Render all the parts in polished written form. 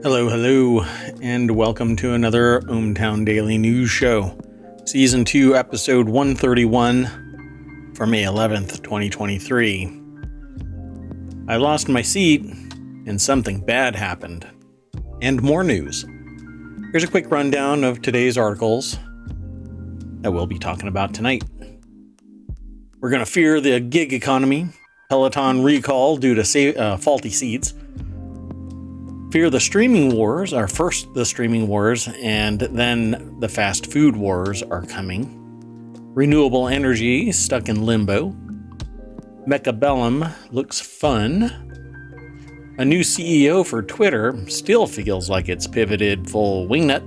Hello, and welcome to another ohmTown Daily News Show, Season 2, Episode 131 for May 11th, 2023. I lost my seat, and something bad happened. And more news. Here's a quick rundown of today's articles that we'll be talking about tonight. We're going to fear the gig economy, Peloton recall due to faulty seats, fear the streaming wars, or first the streaming wars, and then the fast food wars are coming. Renewable energy stuck in limbo. Mechabellum looks fun. A new CEO for Twitter still feels like it's pivoted full wingnut.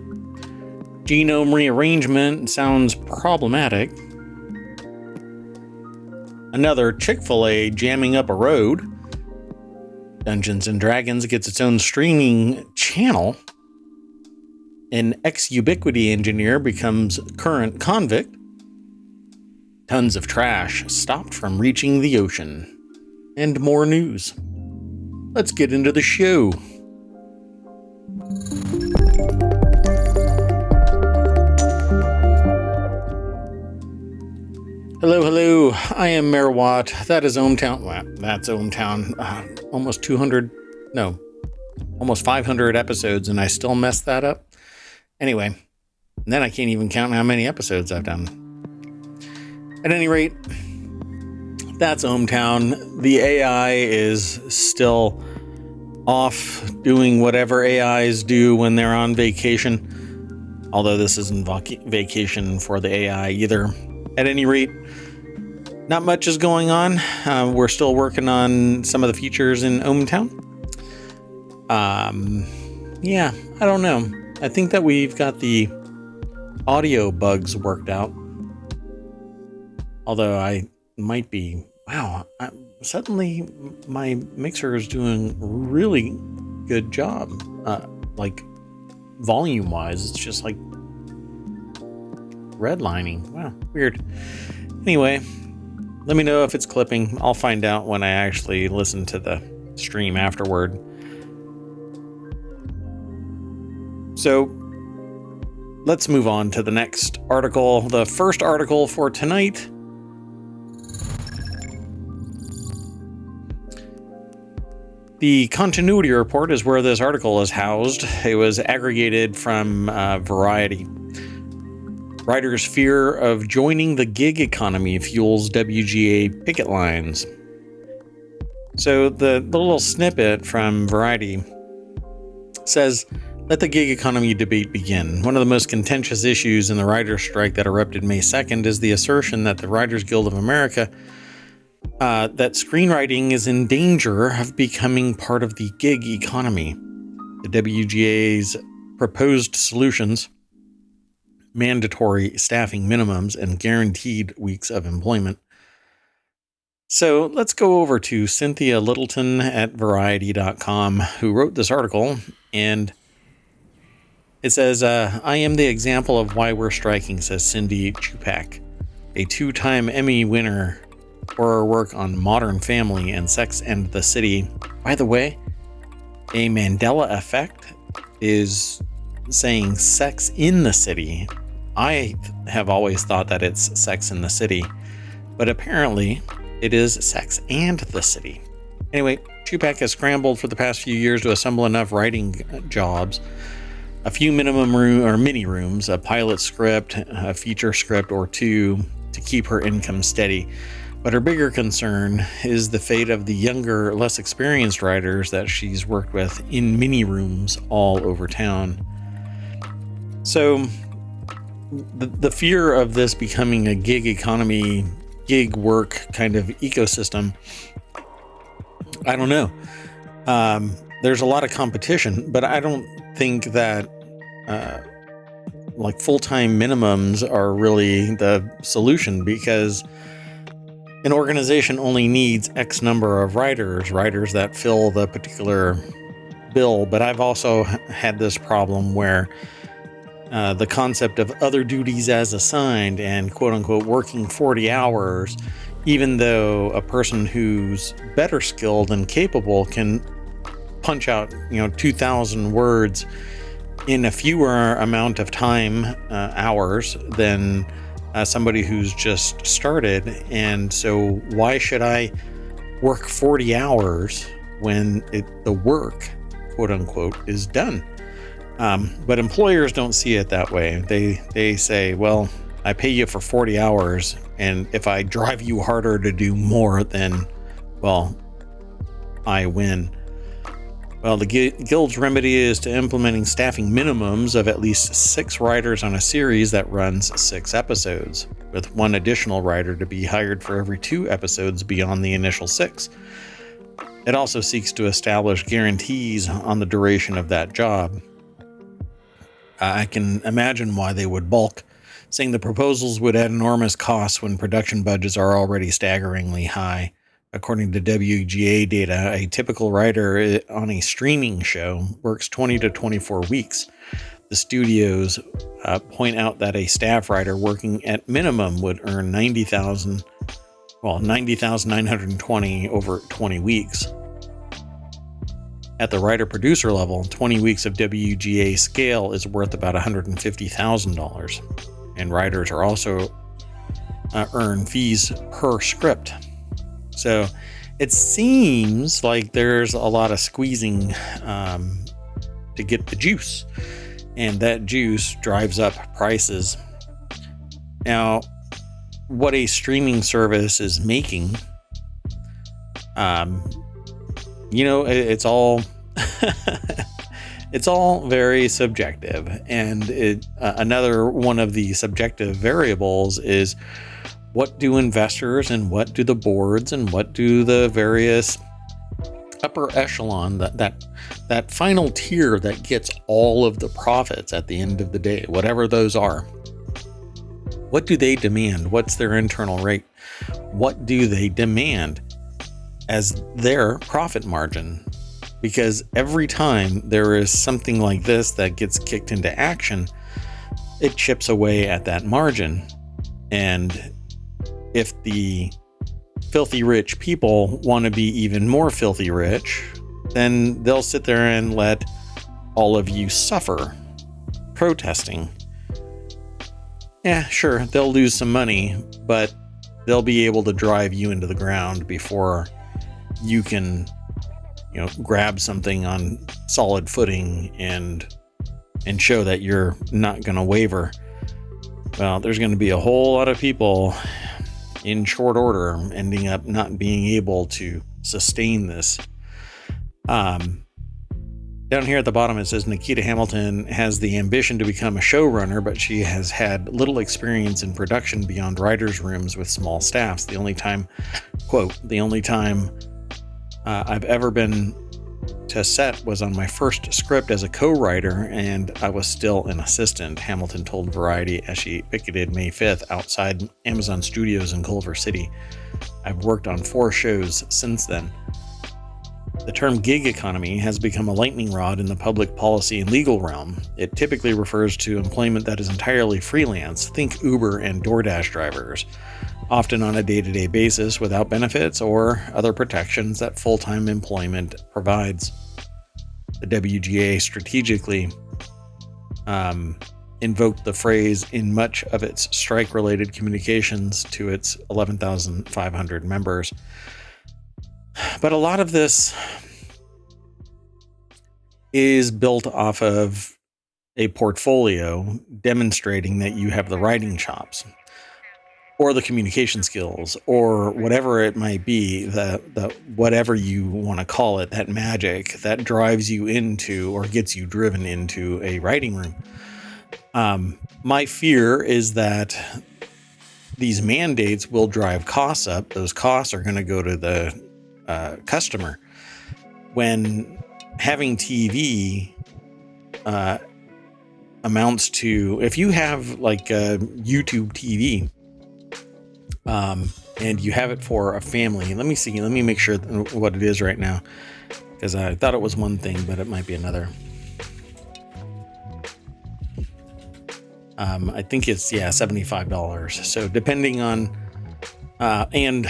Genome rearrangement sounds problematic. Another Chick-fil-a jamming up a road. Dungeons & Dragons gets its own streaming channel. An ex-ubiquiti engineer becomes current convict. Tons of trash stopped from reaching the ocean. And more news. Let's get into the show. Hello. I am Mayor Watt. That is ohmTown. Well, that's ohmTown. Almost 500 episodes, and I still messed that up. Anyway, then I can't even count how many episodes I've done. At any rate, that's ohmTown. The AI is still off doing whatever AIs do when they're on vacation. Although this isn't vacation for the AI either. At any rate, not much is going on. We're still working on some of the features in ohmTown. I don't know. I think that we've got the audio bugs worked out. Although I might be, suddenly my mixer is doing a really good job. Like volume wise, it's just like redlining. Wow, weird. Anyway, let me know if it's clipping. I'll find out when I actually listen to the stream afterward. So let's move on to the next article. The first article for tonight. The continuity report is where this article is housed. It was aggregated from Variety. Writers' fear of joining the gig economy fuels WGA picket lines. So the little snippet from Variety says, "Let the gig economy debate begin. One of the most contentious issues in the writers' strike that erupted May 2nd is the assertion that the Writers Guild of America that screenwriting is in danger of becoming part of the gig economy. The WGA's proposed solutions, mandatory staffing minimums, and guaranteed weeks of employment." So let's go over to Cynthia Littleton at Variety.com, who wrote this article, and it says, "I am the example of why we're striking," says Cindy Chupak, a two-time Emmy winner for her work on Modern Family and Sex and the City. By the way, a Mandela effect is saying Sex in the City. I have always thought that it's Sex in the City, but apparently it is Sex and the City. Anyway, Chupak has scrambled for the past few years to assemble enough writing jobs, a few mini rooms, a pilot script, a feature script or two to keep her income steady. But her bigger concern is the fate of the younger, less experienced writers that she's worked with in mini rooms all over town. So the fear of this becoming a gig economy, gig work kind of ecosystem, I don't know. There's a lot of competition, but I don't think that like full-time minimums are really the solution, because an organization only needs X number of writers that fill the particular bill. But I've also had this problem where the concept of other duties as assigned and quote unquote working 40 hours, even though a person who's better skilled and capable can punch out, 2,000 words in a fewer amount of time, hours, than somebody who's just started. And so why should I work 40 hours when the work, quote unquote, is done? But employers don't see it that way. They say, well, I pay you for 40 hours, and if I drive you harder to do more, then, well, I win. Well, the Guild's remedy is to implementing staffing minimums of at least 6 writers on a series that runs 6 episodes, with 1 additional writer to be hired for every 2 episodes beyond the initial 6. It also seeks to establish guarantees on the duration of that job. I can imagine why they would balk, saying the proposals would add enormous costs when production budgets are already staggeringly high. According to WGA data, a typical writer on a streaming show works 20 to 24 weeks. The studios point out that a staff writer working at minimum would earn $90,920 over 20 weeks. At the writer-producer level, 20 weeks of WGA scale is worth about $150,000, and writers are also earn fees per script. So it seems like there's a lot of squeezing to get the juice, and that juice drives up prices. Now, what a streaming service is making, it's all it's all very subjective, and another one of the subjective variables is, what do investors and what do the boards and what do the various upper echelon, that final tier that gets all of the profits at the end of the day, whatever those are, what do they demand? What's their internal rate? What do they demand as their profit margin? Because every time there is something like this that gets kicked into action, it chips away at that margin. And if the filthy rich people want to be even more filthy rich, then they'll sit there and let all of you suffer protesting. Yeah, sure, they'll lose some money, but they'll be able to drive you into the ground before you can, grab something on solid footing and show that you're not going to waver. Well, there's going to be a whole lot of people in short order ending up not being able to sustain this. Down here at the bottom, it says Nikita Hamilton has the ambition to become a showrunner, but she has had little experience in production beyond writers' rooms with small staffs. The only time I've ever been to set was on my first script as a co-writer, and I was still an assistant, Hamilton told Variety as she picketed May 5th outside Amazon Studios in Culver City. I've worked on 4 shows since then. The term gig economy has become a lightning rod in the public policy and legal realm. It typically refers to employment that is entirely freelance. Think Uber and DoorDash drivers, often on a day-to-day basis without benefits or other protections that full-time employment provides. The WGA strategically invoked the phrase in much of its strike-related communications to its 11,500 members. But a lot of this is built off of a portfolio demonstrating that you have the writing chops or the communication skills or whatever it might be, the whatever you want to call it, that magic that drives you into or gets you driven into a writing room. My fear is that these mandates will drive costs up. Those costs are going to go to the customer, when having TV amounts to, if you have like a YouTube TV and you have it for a family, let me make sure what it is right now, because I thought it was one thing, but it might be another. I think it's $75. So depending on and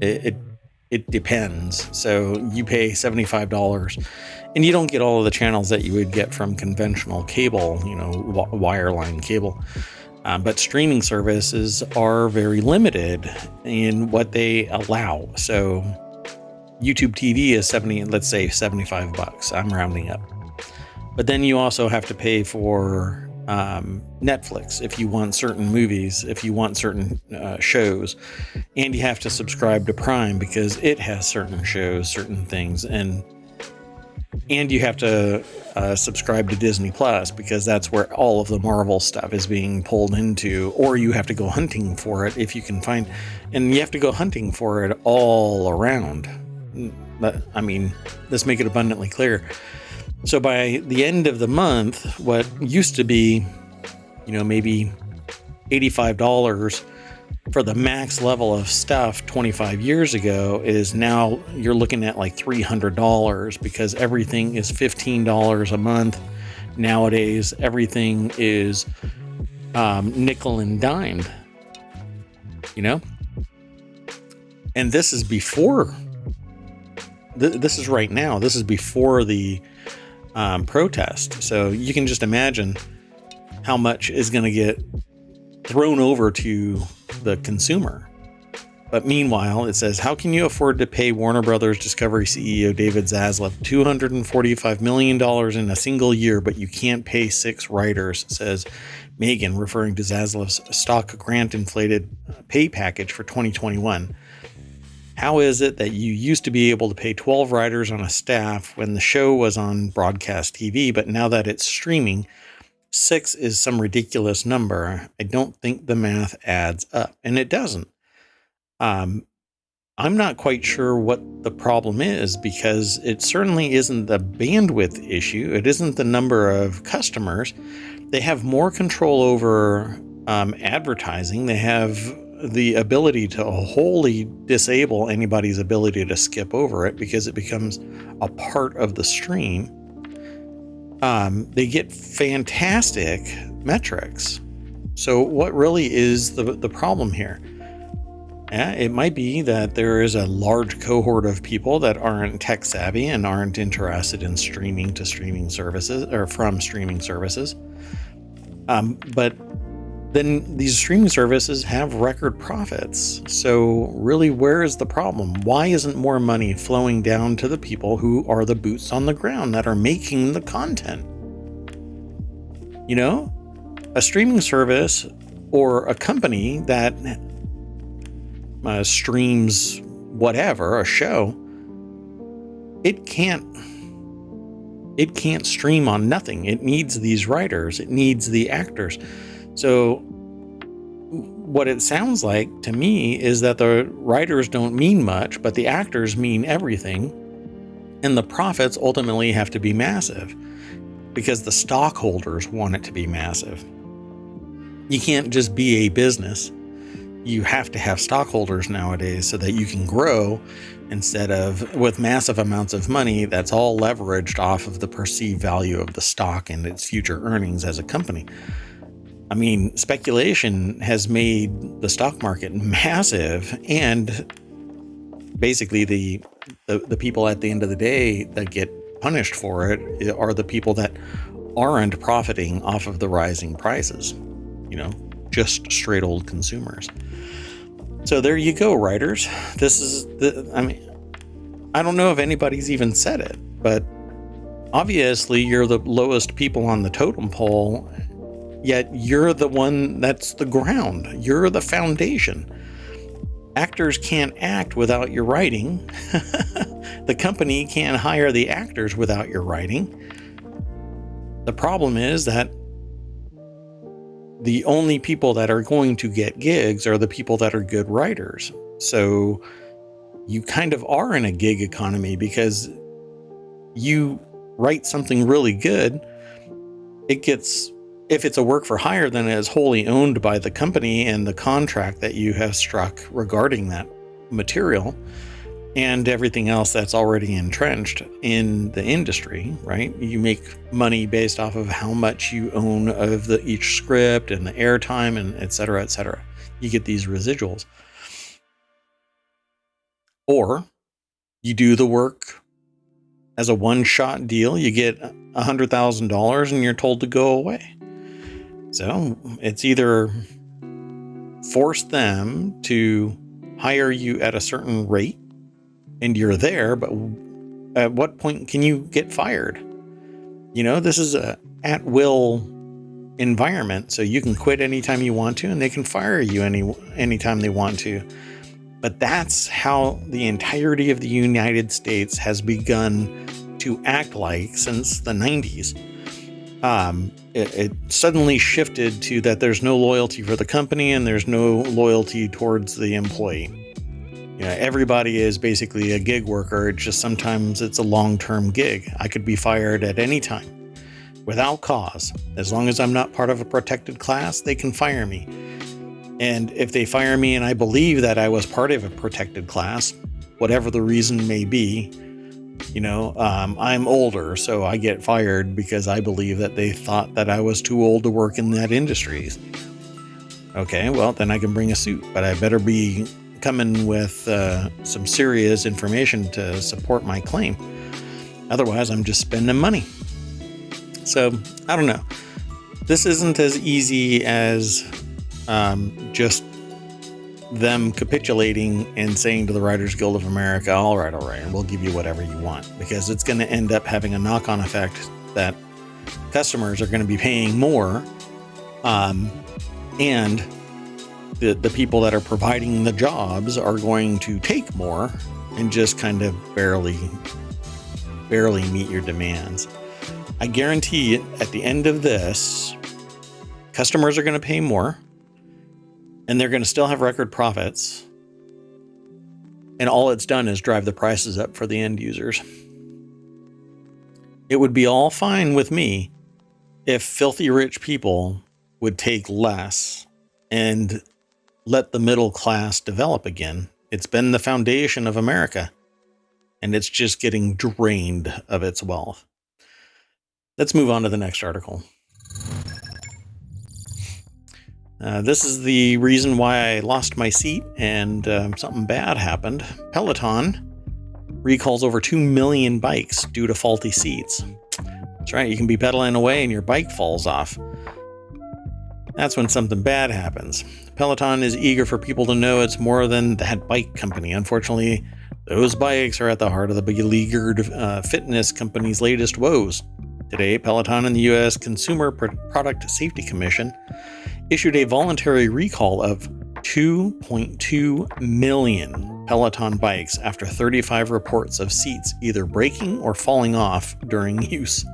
it it depends. So you pay $75 and you don't get all of the channels that you would get from conventional cable, wireline cable. But streaming services are very limited in what they allow. So YouTube TV is let's say $75. I'm rounding up. But then you also have to pay for Netflix if you want certain movies, if you want certain shows, and you have to subscribe to Prime because it has certain shows, certain things, and you have to subscribe to Disney Plus because that's where all of the Marvel stuff is being pulled into, or you have to go hunting for it if you can find, and you have to go hunting for it all around. Let's make it abundantly clear. So by the end of the month, what used to be, maybe $85 for the max level of stuff 25 years ago is now you're looking at like $300 because everything is $15 a month. Nowadays, everything is nickel and dimed, and this is before, this is right now, this is before the protest. So you can just imagine how much is going to get thrown over to the consumer. But meanwhile, it says, how can you afford to pay Warner Brothers Discovery CEO David Zaslav $245 million in a single year, but you can't pay 6 writers, says Megan, referring to Zaslav's stock grant inflated pay package for 2021. How is it that you used to be able to pay 12 writers on a staff when the show was on broadcast TV, but now that it's streaming, 6 is some ridiculous number? I don't think the math adds up, and it doesn't. I'm not quite sure what the problem is, because it certainly isn't the bandwidth issue. It isn't the number of customers. They have more control over advertising. They have the ability to wholly disable anybody's ability to skip over it because it becomes a part of the stream. They get fantastic metrics. So what really is the problem here? Yeah, it might be that there is a large cohort of people that aren't tech savvy and aren't interested in streaming to streaming services or from streaming services. But then these streaming services have record profits. So really, where is the problem? Why isn't more money flowing down to the people who are the boots on the ground that are making the content? A streaming service or a company that streams whatever, a show, it can't stream on nothing. It needs these writers. It needs the actors. So what it sounds like to me is that the writers don't mean much, but the actors mean everything. And the profits ultimately have to be massive because the stockholders want it to be massive. You can't just be a business. You have to have stockholders nowadays so that you can grow instead of with massive amounts of money that's all leveraged off of the perceived value of the stock and its future earnings as a company. Speculation has made the stock market massive, and basically the people at the end of the day that get punished for it are the people that aren't profiting off of the rising prices, just straight old consumers. So there you go, writers. This is I don't know if anybody's even said it, but obviously you're the lowest people on the totem pole, yet you're the one that's the ground. You're the foundation. Actors can't act without your writing. The company can't hire the actors without your writing. The problem is that the only people that are going to get gigs are the people that are good writers. So you kind of are in a gig economy because you write something really good. If it's a work for hire, then it is wholly owned by the company and the contract that you have struck regarding that material and everything else that's already entrenched in the industry, right? You make money based off of how much you own of each script and the airtime and et cetera, et cetera. You get these residuals. Or You do the work as a one-shot deal. You get $100,000 and you're told to go away. So it's either force them to hire you at a certain rate and you're there, but at what point can you get fired? This is a at-will environment, so you can quit anytime you want to and they can fire you anytime they want to. But that's how the entirety of the United States has begun to act like since the 90s. It suddenly shifted to that there's no loyalty for the company and there's no loyalty towards the employee. Everybody is basically a gig worker. It's just sometimes it's a long-term gig. I could be fired at any time without cause. As long as I'm not part of a protected class, they can fire me. And if they fire me and I believe that I was part of a protected class, whatever the reason may be, I'm older, so I get fired because I believe that they thought that I was too old to work in that industry. Okay, well, then I can bring a suit, but I better be coming with some serious information to support my claim. Otherwise, I'm just spending money. So, I don't know. This isn't as easy as just them capitulating and saying to the Writers Guild of America, all right, and we'll give you whatever you want, because it's going to end up having a knock-on effect that customers are going to be paying more, and the people that are providing the jobs are going to take more and just kind of barely meet your demands. I guarantee at the end of this, customers are going to pay more, and they're going to still have record profits. And all it's done is drive the prices up for the end users. It would be all fine with me if filthy rich people would take less and let the middle class develop again. It's been the foundation of America, and it's just getting drained of its wealth. Let's move on to the next article. This is the reason why I lost my seat and something bad happened. Peloton recalls over 2 million bikes due to faulty seats. That's right, you can be pedaling away and your bike falls off. That's when something bad happens. Peloton is eager for people to know it's more than that bike company. Unfortunately, those bikes are at the heart of the beleaguered fitness company's latest woes. Today, Peloton and the U.S. Consumer Product Safety Commission issued a voluntary recall of 2.2 million Peloton bikes after 35 reports of seats either breaking or falling off during use.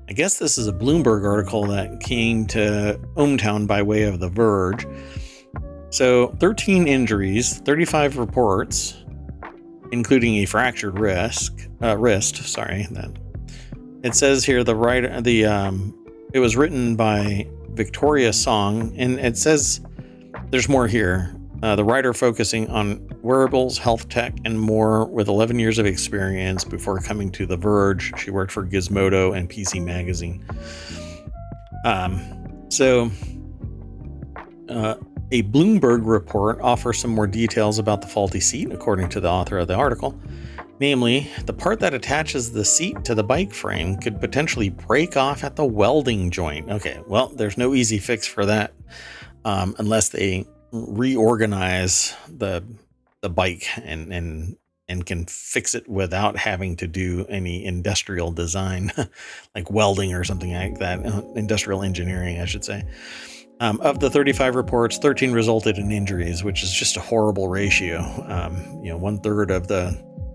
I guess this is a Bloomberg article that came to ohmTown by way of The Verge. So 13 injuries, 35 reports, including a fractured wrist. It says here it was written by Victoria Song, and it says there's more here. The writer focusing on wearables, health tech, and more with 11 years of experience before coming to The Verge. She worked for Gizmodo and PC Magazine. A Bloomberg report offers some more details about the faulty seat, according to the author of the article. Namely, the part that attaches the seat to the bike frame could potentially break off at the welding joint. Okay, well, there's no easy fix for that unless they reorganize the bike and can fix it without having to do any industrial design, like welding or something like that. Industrial engineering, I should say. Of the 35 reports, 13 resulted in injuries, which is just a horrible ratio.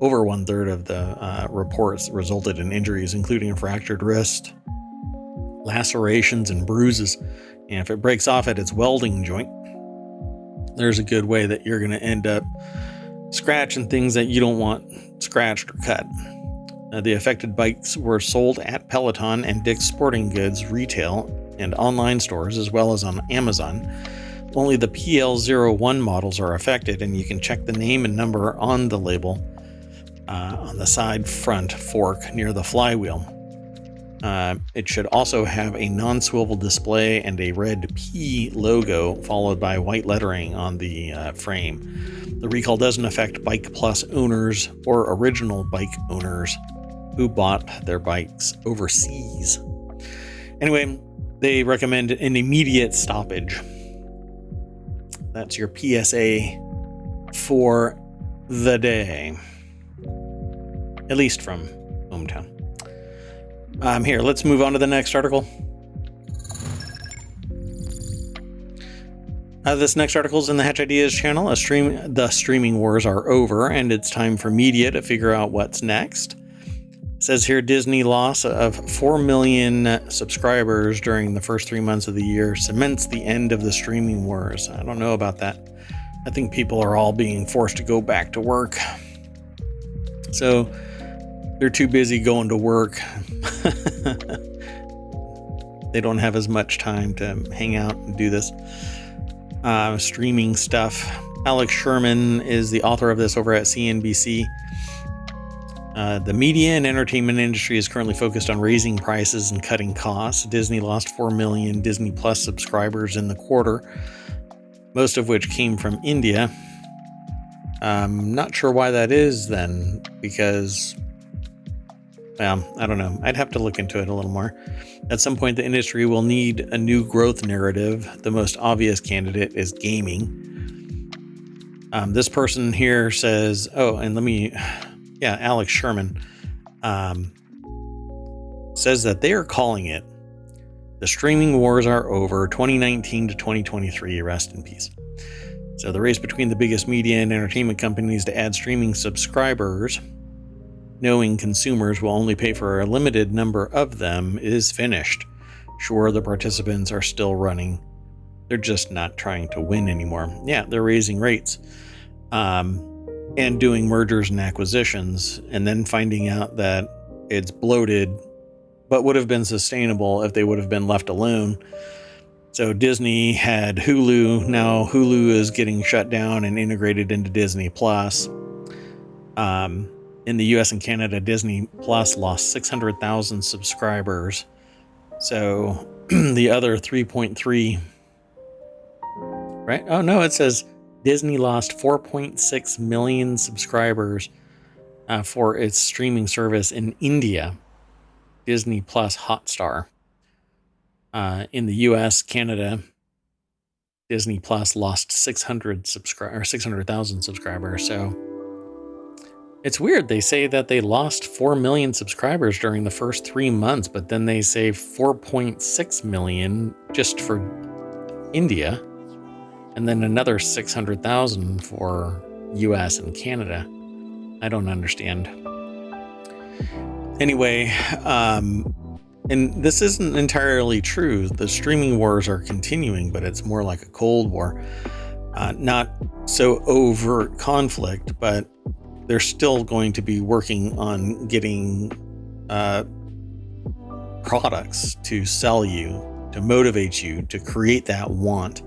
Over one third of the reports resulted in injuries, including a fractured wrist, lacerations, and bruises. And if it breaks off at its welding joint, there's a good way that you're going to end up scratching things that you don't want scratched or cut. The affected bikes were sold at Peloton and Dick's Sporting Goods retail and online stores, as well as on Amazon. Only the PL01 models are affected, and you can check the name and number on the label on the side front fork near the flywheel. It should also have a non-swivel display and a red P logo, followed by white lettering on the frame. The recall doesn't affect Bike Plus owners or original bike owners who bought their bikes overseas. Anyway, they recommend an immediate stoppage. That's your PSA for the day, at least from hometown. Here, let's move on to the next article. This next article is in the Hatch Ideas channel. The streaming wars are over, and it's time for media to figure out what's next. It says here, Disney loss of 4 million subscribers during the first 3 months of the year cements the end of the streaming wars. I don't know about that. I think people are all being forced to go back to work. So they're too busy going to work. They don't have as much time to hang out and do this streaming stuff. Alex Sherman is the author of this over at CNBC. The media and entertainment industry is currently focused on raising prices and cutting costs. Disney lost 4 million Disney Plus subscribers in the quarter, most of which came from India. I'm not sure why that is then, because, well, I don't know. I'd have to look into it a little more. At some point, the industry will need a new growth narrative. The most obvious candidate is gaming. This person here says, Alex Sherman says that they are calling it the streaming wars are over, 2019 to 2023, rest in peace. So the race between the biggest media and entertainment companies to add streaming subscribers, knowing consumers will only pay for a limited number of them, is finished. Sure, the participants are still running. They're just not trying to win anymore. Yeah, they're raising rates and doing mergers and acquisitions, and then finding out that it's bloated, but would have been sustainable if they would have been left alone. So Disney had Hulu. Now Hulu is getting shut down and integrated into Disney Plus. In the US and Canada, Disney Plus lost 600,000 subscribers. So the other 3.3, right? Oh no, it says Disney lost 4.6 million subscribers for its streaming service in India, Disney Plus Hotstar. In the US, Canada, Disney Plus lost 600,000 subscribers. So it's weird. They say that they lost 4 million subscribers during the first 3 months, but then they say 4.6 million just for India, and then another 600,000 for US and Canada. I don't understand. Anyway, and this isn't entirely true. The streaming wars are continuing, but it's more like a Cold War. Not so overt conflict, but they're still going to be working on getting products to sell you, to motivate you, to create that want.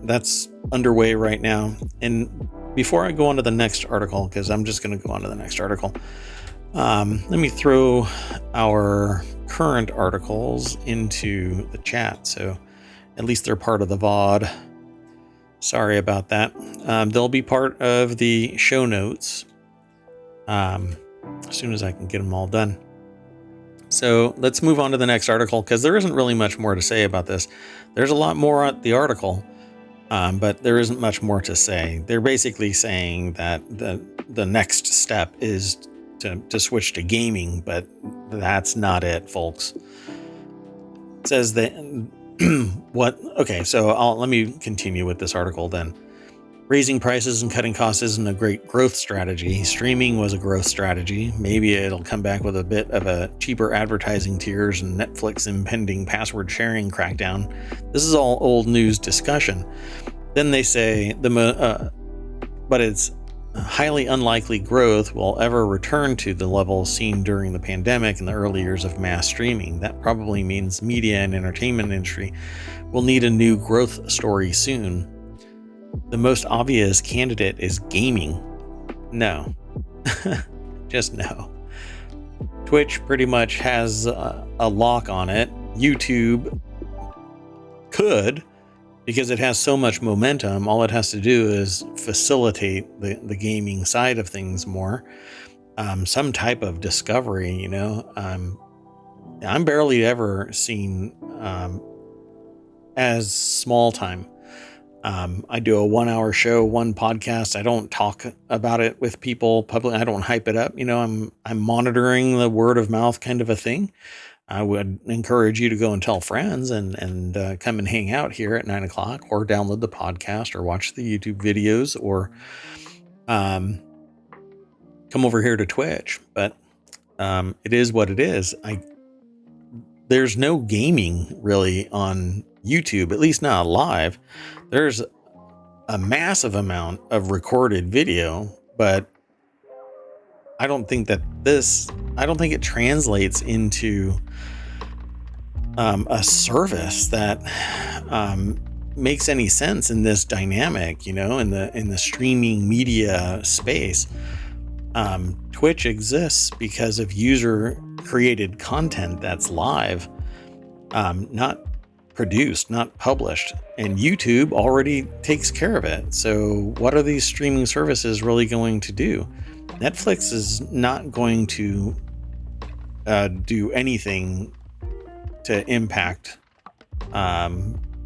That's underway right now. And before I go on to the next article, because I'm just going to go on to the next article, let me throw our current articles into the chat, so at least they're part of the VOD. Sorry about that. They'll be part of the show notes as soon as I can get them all done. So let's move on to the next article, because there isn't really much more to say about this. There's a lot more at the article, but there isn't much more to say. They're basically saying that the next step is to switch to gaming, but that's not it, folks. It says that let me continue with this article then. Raising prices and cutting costs isn't a great growth strategy. Streaming was a growth strategy. Maybe it'll come back with a bit of a cheaper advertising tiers and Netflix impending password sharing crackdown. This is all old news discussion. Then they say but it's highly unlikely growth will ever return to the levels seen during the pandemic and the early years of mass streaming. That probably means media and entertainment industry will need a new growth story soon. The most obvious candidate is gaming. No. Just no. Twitch pretty much has a lock on it. YouTube could, because it has so much momentum. All it has to do is facilitate the gaming side of things more. Some type of discovery, I'm barely ever seen as small time. I do a 1 hour show, one podcast. I don't talk about it with people publicly. I don't hype it up. I'm monitoring the word of mouth kind of a thing. I would encourage you to go and tell friends and come and hang out here at 9:00, or download the podcast or watch the YouTube videos, or come over here to Twitch. But it is what it is. There's no gaming really on YouTube, at least not live. There's a massive amount of recorded video, but I don't think it translates into a service that makes any sense in this dynamic, in the streaming media space. Twitch exists because of user created content that's live, not produced, not published, and YouTube already takes care of it. So what are these streaming services really going to do? Netflix is not going to do anything to impact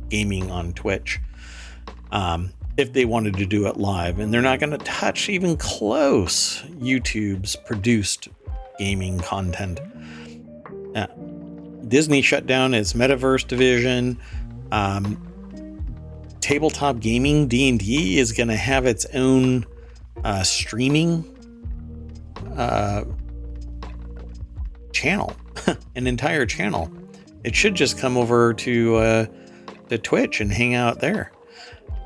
gaming on Twitch if they wanted to do it live, and they're not going to touch even close YouTube's produced gaming content. Disney shut down its metaverse division. Tabletop gaming, D&D, is going to have its own streaming channel, an entire channel. It should just come over to Twitch and hang out there.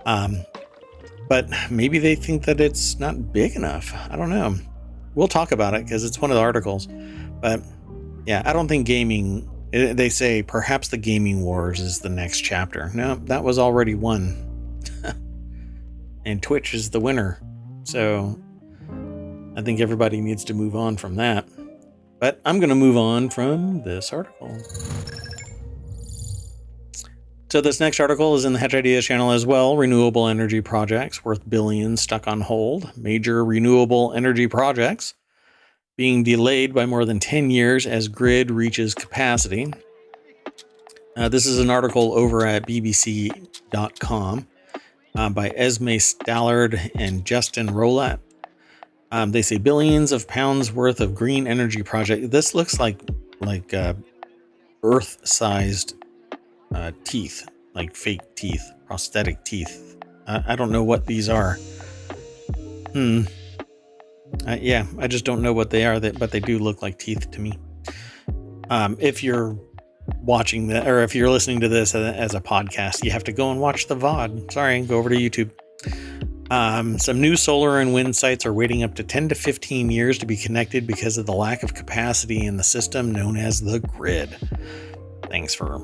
But maybe they think that it's not big enough. I don't know. We'll talk about it because it's one of the articles. But yeah, I don't think gaming, they say perhaps the gaming wars is the next chapter. No, that was already won. And Twitch is the winner. So I think everybody needs to move on from that. But I'm going to move on from this article. So this next article is in the Hedge Ideas channel as well. Renewable energy projects worth billions stuck on hold. Major renewable energy projects being delayed by more than 10 years as grid reaches capacity. This is an article over at bbc.com by Esme Stallard and Justin Rolat. They say billions of pounds worth of green energy project. This looks like Earth-sized teeth, like fake teeth, prosthetic teeth. I don't know what these are. Yeah, I just don't know what they are, but they do look like teeth to me. If you're watching that, or if you're listening to this as a podcast, you have to go and watch the VOD. Sorry, go over to YouTube. Some new solar and wind sites are waiting up to 10 to 15 years to be connected because of the lack of capacity in the system known as the grid. Thanks for...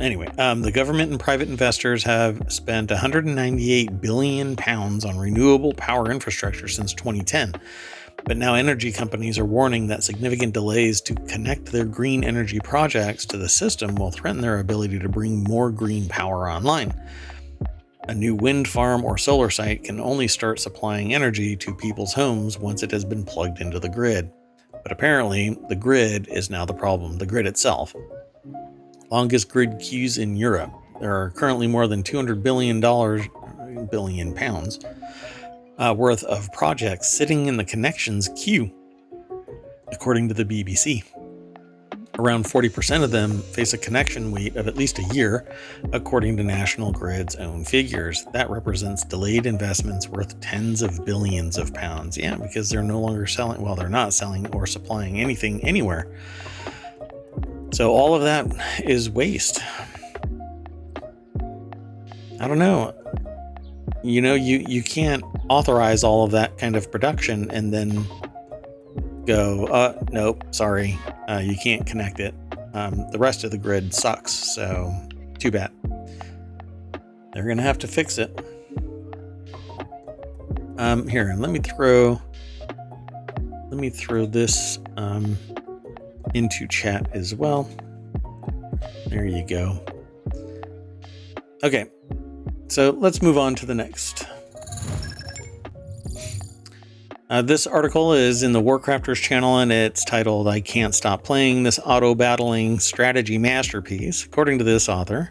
Anyway, the government and private investors have spent 198 billion pounds on renewable power infrastructure since 2010. But now energy companies are warning that significant delays to connect their green energy projects to the system will threaten their ability to bring more green power online. A new wind farm or solar site can only start supplying energy to people's homes once it has been plugged into the grid. But apparently, the grid is now the problem, the grid itself. Longest grid queues in Europe. There are currently more than $200 billion pounds worth of projects sitting in the connections queue, according to the BBC. Around 40% of them face a connection wait of at least a year, according to National Grid's own figures. That represents delayed investments worth tens of billions of pounds. Yeah, because they're no longer selling, well, they're not selling or supplying anything anywhere. So all of that is waste. I don't know. You can't authorize all of that kind of production and then go, nope, sorry, you can't connect it. The rest of the grid sucks, so too bad. They're going to have to fix it. Here, let me throw this into chat as well. There you go. Okay, so let's move on to the next. This article is in the Warcrafters channel, and it's titled, "I Can't Stop Playing This Auto-Battling Strategy Masterpiece," according to this author.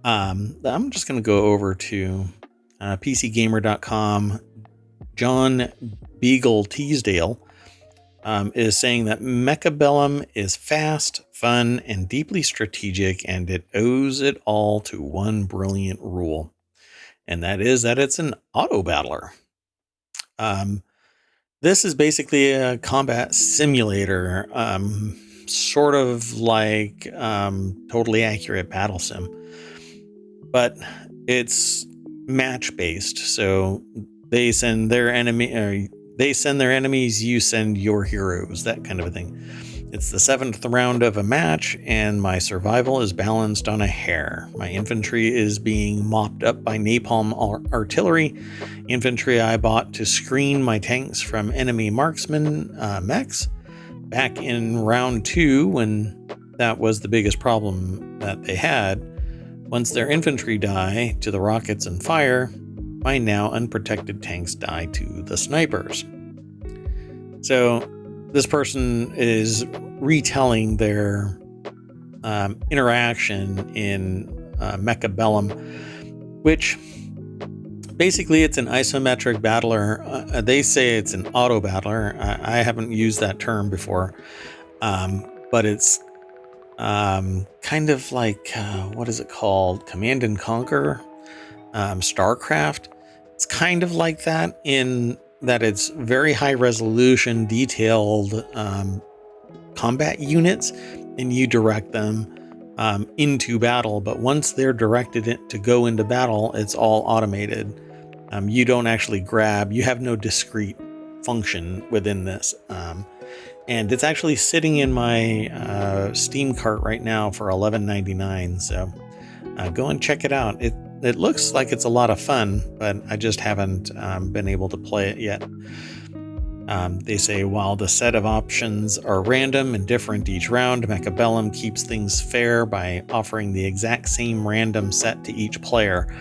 I'm just going to go over to PCGamer.com. John Beagle Teasdale is saying that Mechabellum is fast, fun, and deeply strategic, and it owes it all to one brilliant rule, and that is that it's an auto-battler. This is basically a combat simulator, sort of like Totally Accurate Battle Sim, but it's match based. So they send their enemies, you send your heroes, that kind of a thing. It's the 7th round of a match, and my survival is balanced on a hair. My infantry is being mopped up by napalm artillery, infantry I bought to screen my tanks from enemy marksman mechs. Back in round 2, when that was the biggest problem that they had, once their infantry die to the rockets and fire, my now unprotected tanks die to the snipers. So this person is retelling their interaction in Mechabellum, which basically it's an isometric battler. They say it's an auto battler. I haven't used that term before, but it's kind of like, what is it called? Command and Conquer, StarCraft. It's kind of like that in that it's very high resolution, detailed combat units, and you direct them into battle. But once they're directed to go into battle, it's all automated. You don't actually grab. You have no discrete function within this. And it's actually sitting in my Steam cart right now for $11.99. So go and check it out. It looks like it's a lot of fun, but I just haven't been able to play it yet. They say, while the set of options are random and different each round, Mechabellum keeps things fair by offering the exact same random set to each player,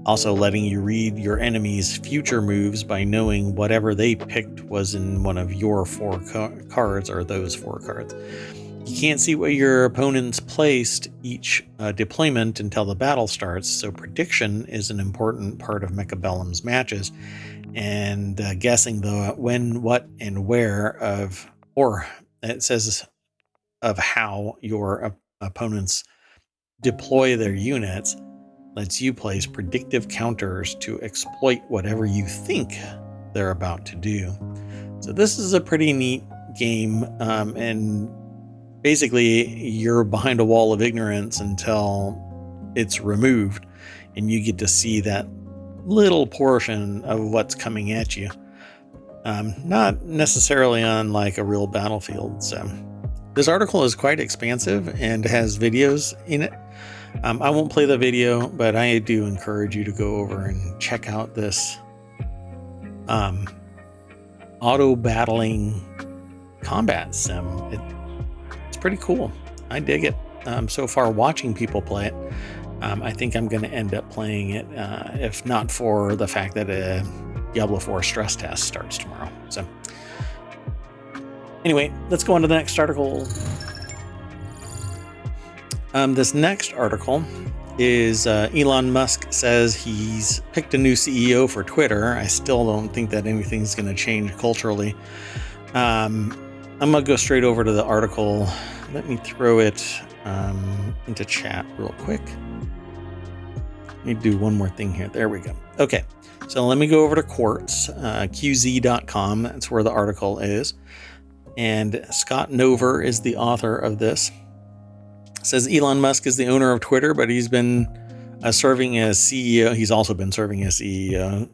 also letting you read your enemy's future moves by knowing whatever they picked was in one of your 4 cards, or those 4 cards. You can't see what your opponents placed each deployment until the battle starts, so prediction is an important part of Mechabellum's matches, and guessing the when, what, and where of, or it says of how your opponents deploy their units lets you place predictive counters to exploit whatever you think they're about to do. So this is a pretty neat game, and basically you're behind a wall of ignorance until it's removed, and you get to see that little portion of what's coming at you. Not necessarily on like a real battlefield. So this article is quite expansive and has videos in it. I won't play the video, but I do encourage you to go over and check out this auto battling combat sim. It's pretty cool. I dig it. So far, watching people play it, I think I'm going to end up playing it, if not for the fact that a Diablo 4 stress test starts tomorrow. So anyway, let's go on to the next article. This next article is Elon Musk says he's picked a new CEO for Twitter. I still don't think that anything's going to change culturally. I'm going to go straight over to the article. Let me throw it into chat real quick. Let me do one more thing here. There we go. Okay, so let me go over to Quartz, QZ.com. That's where the article is. And Scott Nover is the author of this. It says Elon Musk is the owner of Twitter, but he's been serving as CEO. He's also been serving as CEO.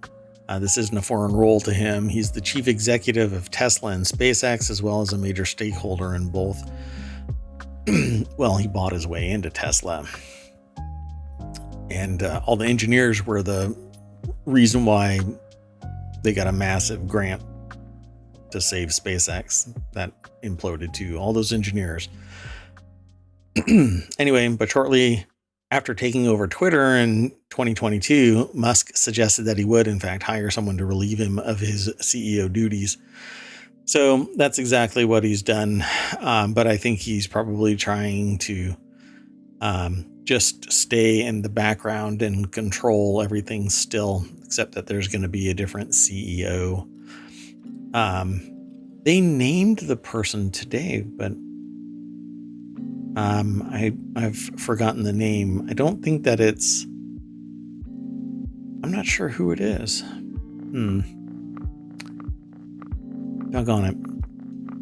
This isn't a foreign role to him. He's the chief executive of Tesla and SpaceX, as well as a major stakeholder in both. Well, he bought his way into Tesla. And all the engineers were the reason why they got a massive grant to save SpaceX that imploded too. All those engineers. Anyway, but shortly After taking over Twitter in 2022, Musk suggested that he would, in fact, hire someone to relieve him of his CEO duties. So that's exactly what he's done. But I think he's probably trying to just stay in the background and control everything still, except that there's going to be a different CEO. They named the person today, but I've forgotten the name. I don't think that I'm not sure who it is. Doggone it.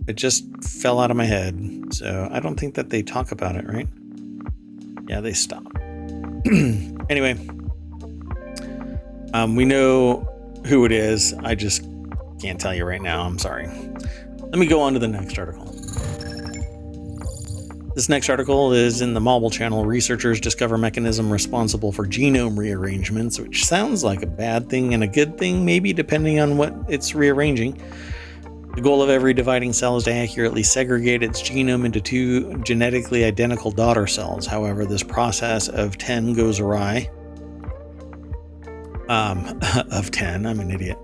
It just fell out of my head. So I don't think that they talk about it, right? Yeah, they stop. Anyway, we know who it is. I just can't tell you right now. I'm sorry. Let me go on to the next article. This next article is in the Mobile channel. Researchers discover mechanism responsible for genome rearrangements, which sounds like a bad thing and a good thing, maybe depending on what it's rearranging. The goal of every dividing cell is to accurately segregate its genome into 2 genetically identical daughter cells. However, this process of 10 goes awry. Of 10, I'm an idiot.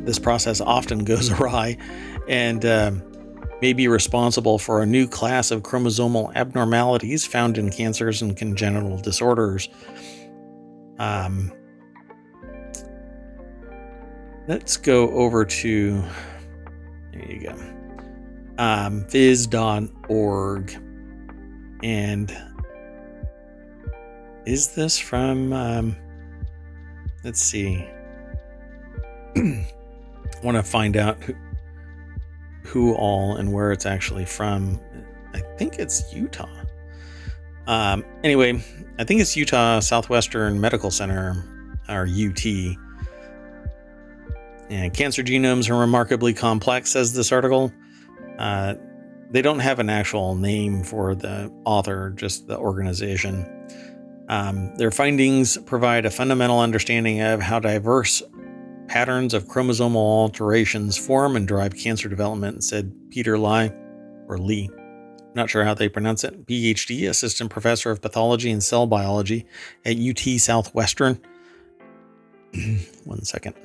This process often goes awry and may be responsible for a new class of chromosomal abnormalities found in cancers and congenital disorders. Let's go over to, there you go, viz.org. And is this from, let's see. I want to find out who all and where it's actually from. I think it's Utah. Anyway, I think it's Utah Southwestern Medical Center, or UT. And cancer genomes are remarkably complex, says this article. They don't have an actual name for the author, just the organization. Their findings provide a fundamental understanding of how diverse patterns of chromosomal alterations form and drive cancer development, said Peter Lee, not sure how they pronounce it, PhD, assistant professor of pathology and cell biology at UT Southwestern. One second.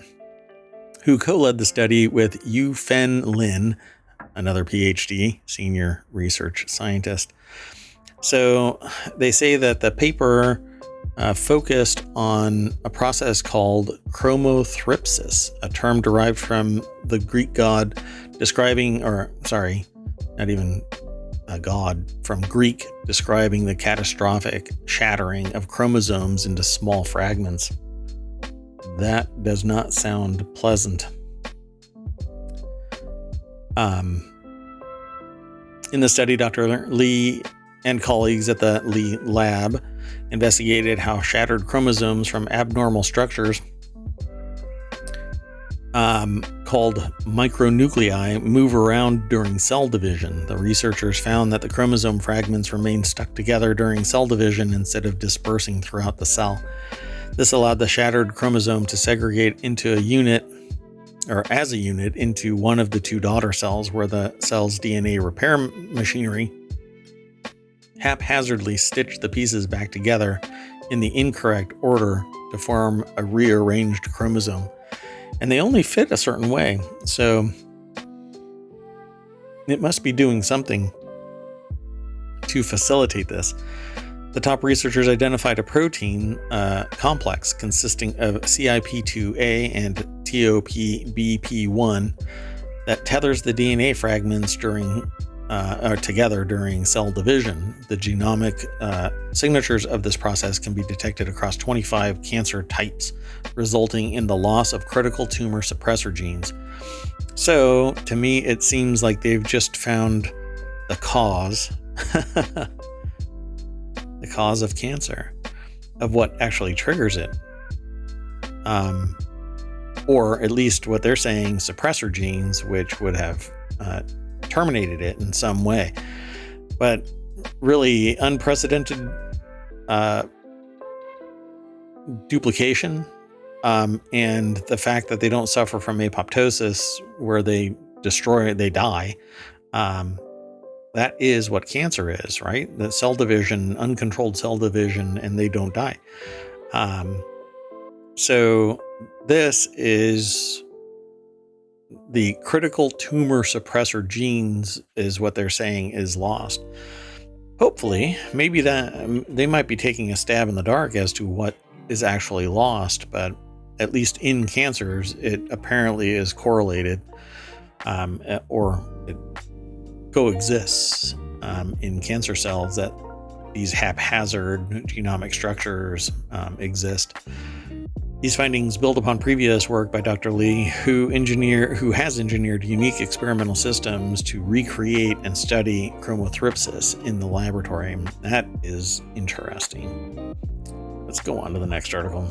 Who co-led the study with Yu-Fen Lin, another PhD, senior research scientist. So they say that the paper focused on a process called chromothripsis, a term derived from the Greek god describing, from Greek describing the catastrophic shattering of chromosomes into small fragments. That does not sound pleasant. In the study, Dr. Lee and colleagues at the Lee lab investigated how shattered chromosomes from abnormal structures called micronuclei move around during cell division. The researchers found that the chromosome fragments remained stuck together during cell division instead of dispersing throughout the cell. This allowed the shattered chromosome to segregate into as a unit into one of the 2 daughter cells, where the cell's DNA repair machinery haphazardly stitched the pieces back together in the incorrect order to form a rearranged chromosome. And they only fit a certain way, so it must be doing something to facilitate this. The top researchers identified a protein complex consisting of CIP2A and TOPBP1 that tethers the DNA fragments together during cell division. The genomic signatures of this process can be detected across 25 cancer types, resulting in the loss of critical tumor suppressor genes. So, to me, it seems like they've just found the cause, the cause of cancer, of what actually triggers it. Or at least what they're saying, suppressor genes, which would have terminated it in some way. But really unprecedented duplication, and the fact that they don't suffer from apoptosis, where they die, That is what cancer is, right? The cell division, uncontrolled cell division, and they don't die. So this is the critical tumor suppressor genes is what they're saying is lost. Hopefully, maybe that they might be taking a stab in the dark as to what is actually lost, but at least in cancers, it apparently is correlated, or it coexists in cancer cells, that these haphazard genomic structures exist. These findings build upon previous work by Dr. Lee, who has engineered unique experimental systems to recreate and study chromothripsis in the laboratory. That is interesting. Let's go on to the next article.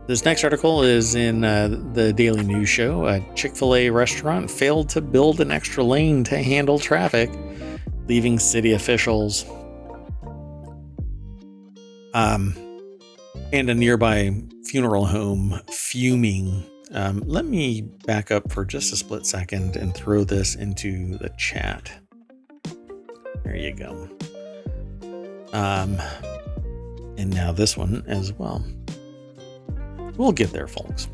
This next article is in the Daily News Show. A Chick-fil-A restaurant failed to build an extra lane to handle traffic, leaving city officials and a nearby funeral home fuming. Let me back up for just a split second and throw this into the chat. There you go. And now this one as well. We'll get there, folks.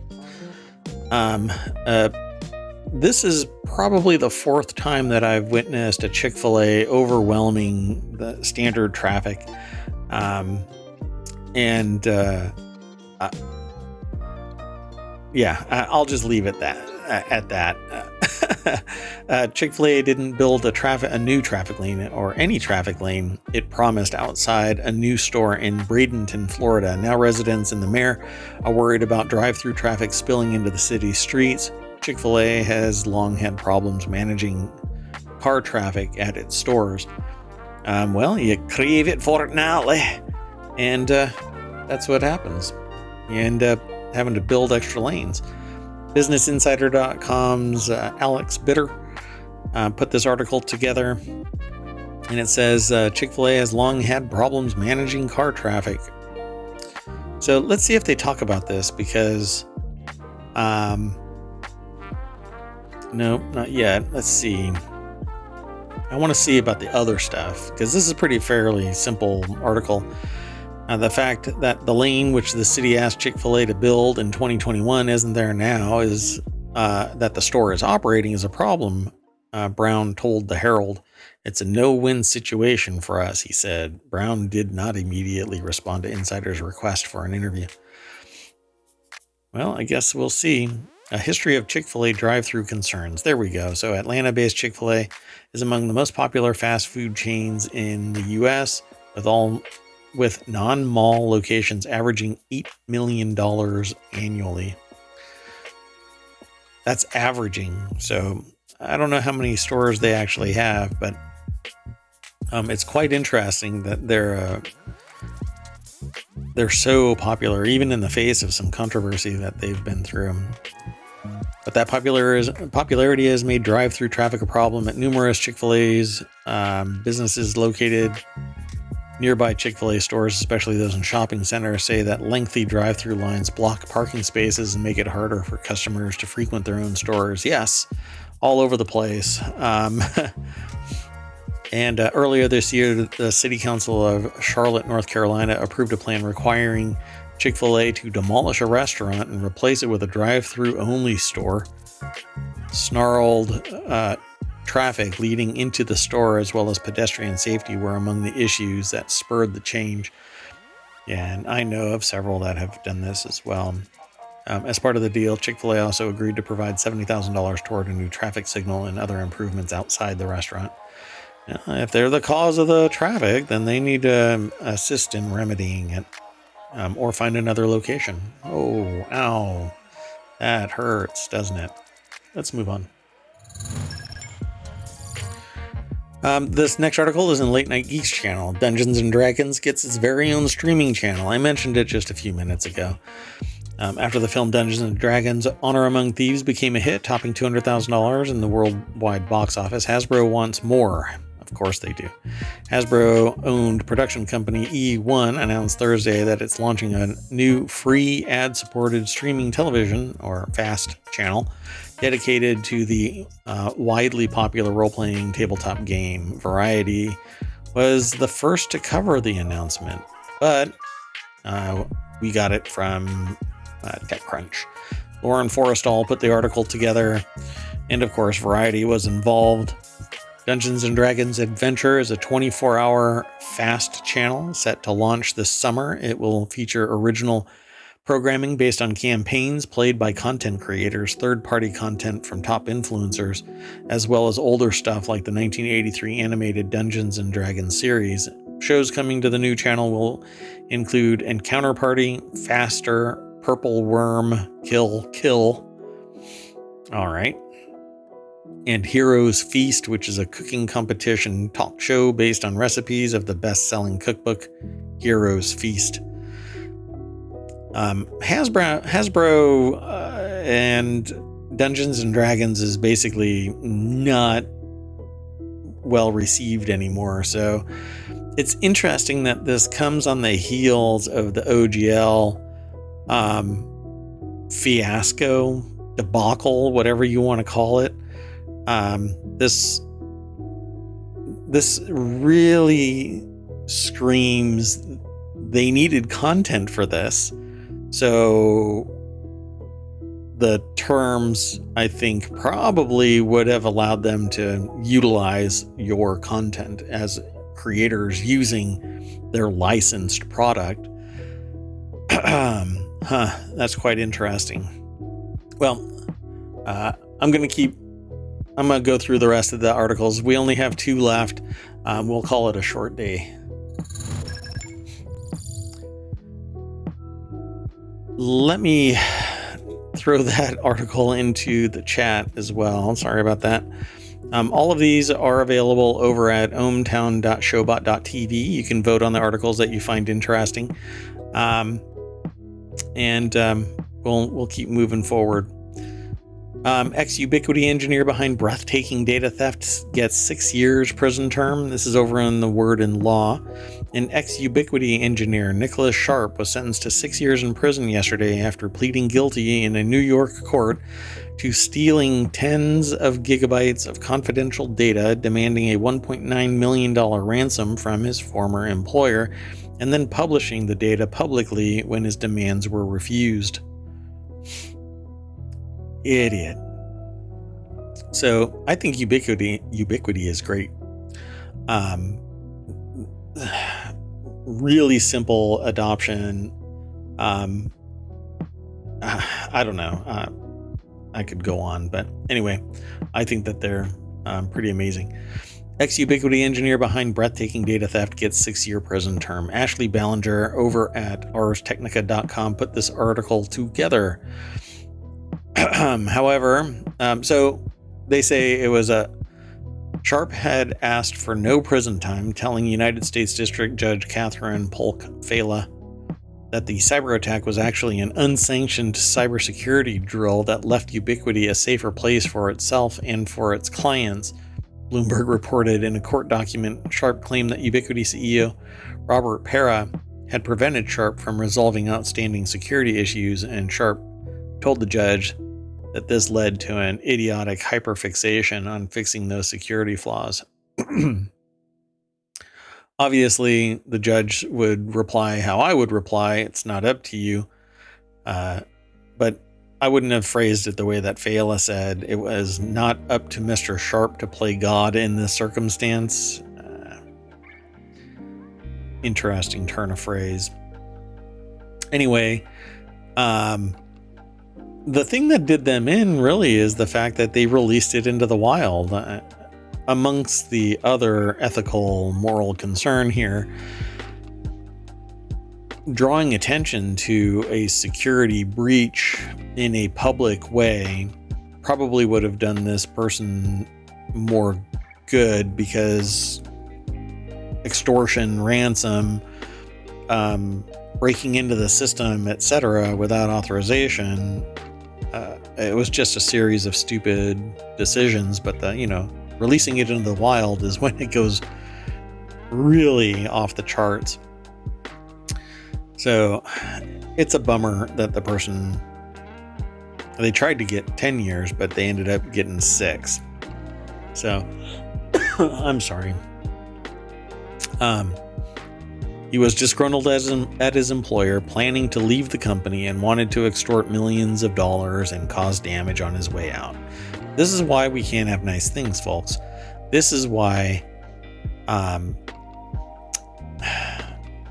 This is probably the fourth time that I've witnessed a Chick-fil-A overwhelming the standard traffic. I'll just leave it at that. Chick-fil-A didn't build a new traffic lane or any traffic lane it promised outside a new store in Bradenton, Florida. Now residents and the mayor are worried about drive-through traffic spilling into the city streets. Chick-fil-A has long had problems managing car traffic at its stores. You crave it fortnightly, and that's what happens. You end up having to build extra lanes. BusinessInsider.com's Alex Bitter put this article together, and it says Chick-fil-A has long had problems managing car traffic. So let's see if they talk about this, because no, not yet. Let's see. I want to see about the other stuff, because this is a pretty fairly simple article. The fact that the lane which the city asked Chick-fil-A to build in 2021 isn't there now is that the store is operating is a problem, Brown told the Herald. It's a no-win situation for us, he said. Brown did not immediately respond to Insider's request for an interview. Well, I guess we'll see. A history of Chick-fil-A drive-through concerns. There we go. So Atlanta-based Chick-fil-A is among the most popular fast food chains in the U.S., with non-mall locations averaging $8 million annually. That's averaging. So I don't know how many stores they actually have, but it's quite interesting that they're so popular, even in the face of some controversy that they've been through. But that popularity has made drive-through traffic a problem at numerous Chick-fil-A's businesses located nearby. Chick-fil-A stores, especially those in shopping centers, say that lengthy drive-through lines block parking spaces and make it harder for customers to frequent their own stores. Yes, all over the place. And earlier this year, the City Council of Charlotte, North Carolina, approved a plan requiring Chick-fil-A to demolish a restaurant and replace it with a drive-through only store. Snarled traffic leading into the store, as well as pedestrian safety, were among the issues that spurred the change. Yeah, and I know of several that have done this as well. As part of the deal, Chick-fil-A also agreed to provide $70,000 toward a new traffic signal and other improvements outside the restaurant. If they're the cause of the traffic, then they need to assist in remedying it, or find another location. Oh, ow. That hurts, doesn't it? Let's move on. This next article is in Late Night Geeks channel. Dungeons & Dragons gets its very own streaming channel. I mentioned it just a few minutes ago. After the film Dungeons & Dragons Honor Among Thieves became a hit, topping $200,000 in the worldwide box office, Hasbro wants more. Of course they do. Hasbro-owned production company E1 announced Thursday that it's launching a new free ad-supported streaming television, or FAST, channel dedicated to the widely popular role-playing tabletop game. Variety was the first to cover the announcement, but we got it from TechCrunch. Lauren Forrestal put the article together, and of course, Variety was involved. Dungeons & Dragons Adventure is a 24-hour fast channel set to launch this summer. It will feature original programming based on campaigns played by content creators, third-party content from top influencers, as well as older stuff like the 1983 animated Dungeons & Dragons series. Shows coming to the new channel will include Encounter Party, Faster, Purple Worm, Kill. All right. And Heroes Feast, which is a cooking competition talk show based on recipes of the best-selling cookbook, Heroes Feast. Hasbro and Dungeons and Dragons is basically not well received anymore. So it's interesting that this comes on the heels of the OGL fiasco, debacle, whatever you want to call it. This really screams they needed content for this. So the terms, I think, probably would have allowed them to utilize your content as creators using their licensed product. That's quite interesting. Well, I'm going to go through the rest of the articles. We only have 2 left. We'll call it a short day. Let me throw that article into the chat as well. Sorry about that. All of these are available over at ohmtown.showbot.tv. You can vote on the articles that you find interesting. We'll keep moving forward. Ex-ubiquiti engineer behind breathtaking data theft gets 6 years prison term. This is over in the Word and Law. An ex-ubiquiti engineer, Nicholas Sharp, was sentenced to 6 years in prison yesterday after pleading guilty in a New York court to stealing tens of gigabytes of confidential data, demanding a $1.9 million ransom from his former employer, and then publishing the data publicly when his demands were refused. Idiot. So I think ubiquiti is great. Really simple adoption. I don't know. I could go on, but anyway, I think that they're pretty amazing. Ex-ubiquiti engineer behind breathtaking data theft gets 6-year prison term. Ashley Ballinger over at arstechnica.com put this article together. However, so they say it was Sharp had asked for no prison time, telling United States District Judge Catherine Polk-Fela that the cyber attack was actually an unsanctioned cybersecurity drill that left Ubiquiti a safer place for itself and for its clients. Bloomberg reported in a court document. Sharp claimed that Ubiquiti CEO Robert Pera had prevented Sharp from resolving outstanding security issues, and Sharp told the judge that this led to an idiotic hyperfixation on fixing those security flaws. Obviously, the judge would reply how I would reply. It's not up to you. But I wouldn't have phrased it the way that Fela said. It was not up to Mr. Sharp to play God in this circumstance. Interesting turn of phrase. Anyway, the thing that did them in really is the fact that they released it into the wild. Amongst the other ethical, moral concern here, drawing attention to a security breach in a public way probably would have done this person more good, because extortion, ransom, breaking into the system, etc., without authorization, it was just a series of stupid decisions. But releasing it into the wild is when it goes really off the charts. So it's a bummer that the person They tried to get 10 years, but they ended up getting 6. So, I'm sorry. He was disgruntled at his employer, planning to leave the company, and wanted to extort millions of dollars and cause damage on his way out. This is why we can't have nice things, folks. This is why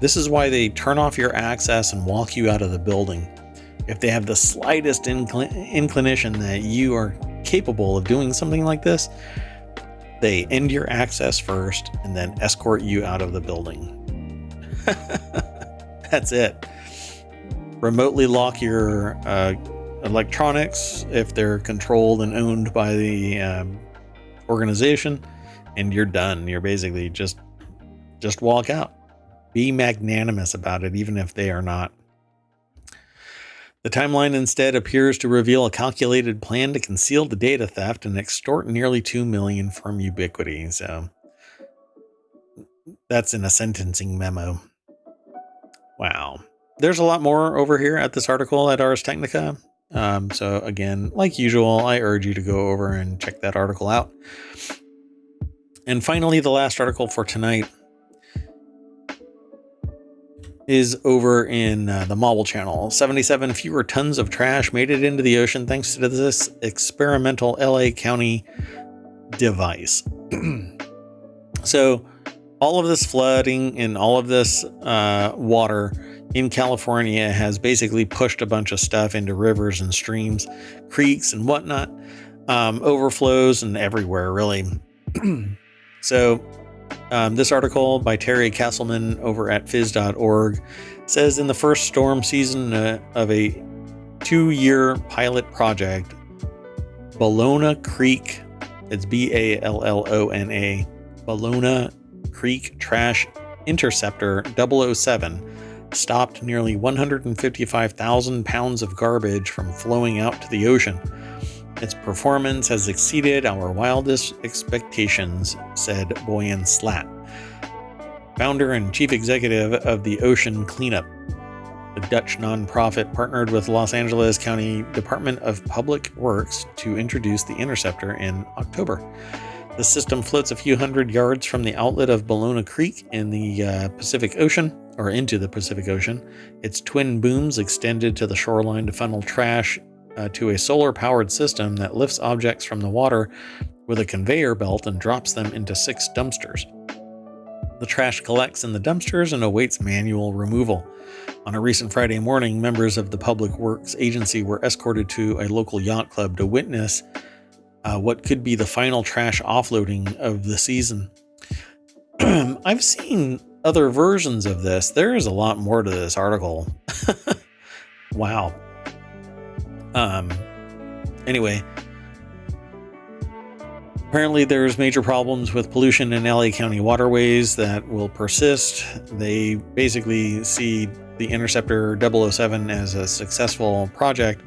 they turn off your access and walk you out of the building. If they have the slightest inclination that you are capable of doing something like this, they end your access first and then escort you out of the building. That's it. Remotely lock your electronics if they're controlled and owned by the organization, and you're done. You're basically just walk out. Be magnanimous about it, even if they are not. The timeline instead appears to reveal a calculated plan to conceal the data theft and extort nearly $2 million from Ubiquiti. So that's in a sentencing memo. Wow. There's a lot more over here at this article at Ars Technica. So again, like usual, I urge you to go over and check that article out. And finally, the last article for tonight is over in the Mobile Channel. 77 fewer tons of trash made it into the ocean thanks to this experimental LA County device. So all of this flooding and all of this water in California has basically pushed a bunch of stuff into rivers and streams, creeks and whatnot, overflows and everywhere, really. So this article by Terry Castleman over at phys.org says in the first storm season of a 2-year pilot project, Ballona Creek, it's Ballona, Ballona Creek Trash Interceptor 007 stopped nearly 155,000 pounds of garbage from flowing out to the ocean. Its performance has exceeded our wildest expectations, said Boyan Slat, founder and chief executive of the Ocean Cleanup. The Dutch nonprofit partnered with Los Angeles County Department of Public Works to introduce the interceptor in October. The system floats a few hundred yards from the outlet of Ballona Creek in the Pacific Ocean, or into the Pacific Ocean. Its twin booms extended to the shoreline to funnel trash to a solar-powered system that lifts objects from the water with a conveyor belt and drops them into 6 dumpsters. The trash collects in the dumpsters and awaits manual removal. On a recent Friday morning, members of the Public Works Agency were escorted to a local yacht club to witness what could be the final trash offloading of the season. I've seen other versions of this. There is a lot more to this article. Wow. Anyway, apparently there's major problems with pollution in LA County waterways that will persist. They basically see the Interceptor 007 as a successful project,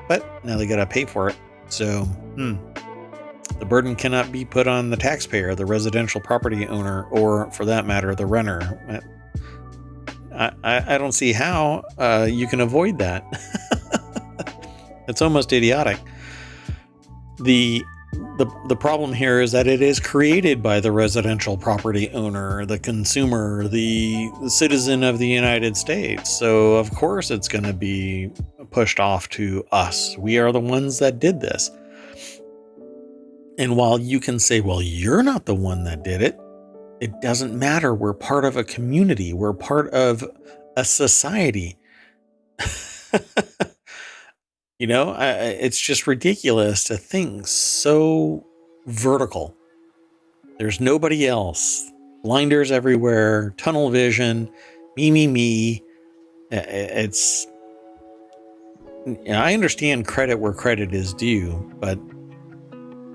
but now they gotta pay for it. So, the burden cannot be put on the taxpayer, the residential property owner, or for that matter, the renter. I don't see how you can avoid that. It's almost idiotic. The problem here is that it is created by the residential property owner, the consumer, the citizen of the United States. So of course it's going to be pushed off to us. We are the ones that did this. And while you can say, well, you're not the one that did it, it doesn't matter. We're part of a community. We're part of a society. You know, it's just ridiculous to think so vertical. There's nobody else. Blinders everywhere, tunnel vision, me. It's, I understand credit where credit is due, but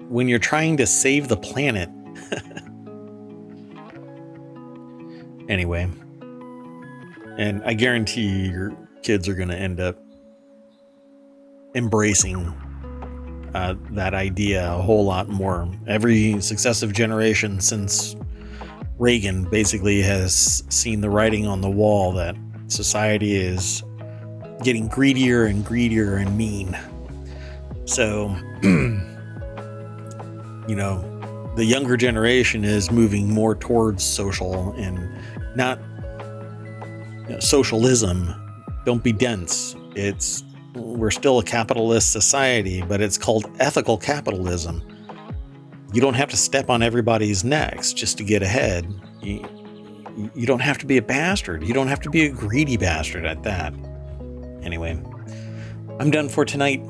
when you're trying to save the planet, anyway, and I guarantee your kids are going to end up embracing that idea a whole lot more. Every successive generation since Reagan basically has seen the writing on the wall that society is getting greedier and greedier and mean. So, the younger generation is moving more towards social and not socialism. Don't be dense. We're still a capitalist society, but it's called ethical capitalism. You don't have to step on everybody's necks just to get ahead. You don't have to be a bastard. You don't have to be a greedy bastard at that. Anyway, I'm done for tonight.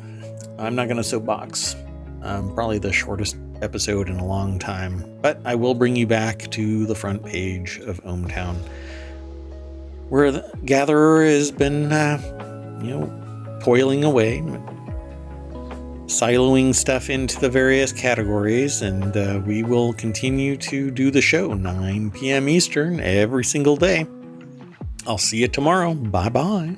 I'm not going to soapbox. Probably the shortest episode in a long time, but I will bring you back to the front page of ohmTown, where the Gatherer has been, toiling away, siloing stuff into the various categories, and we will continue to do the show 9 p.m. Eastern every single day. I'll see you tomorrow. Bye-bye.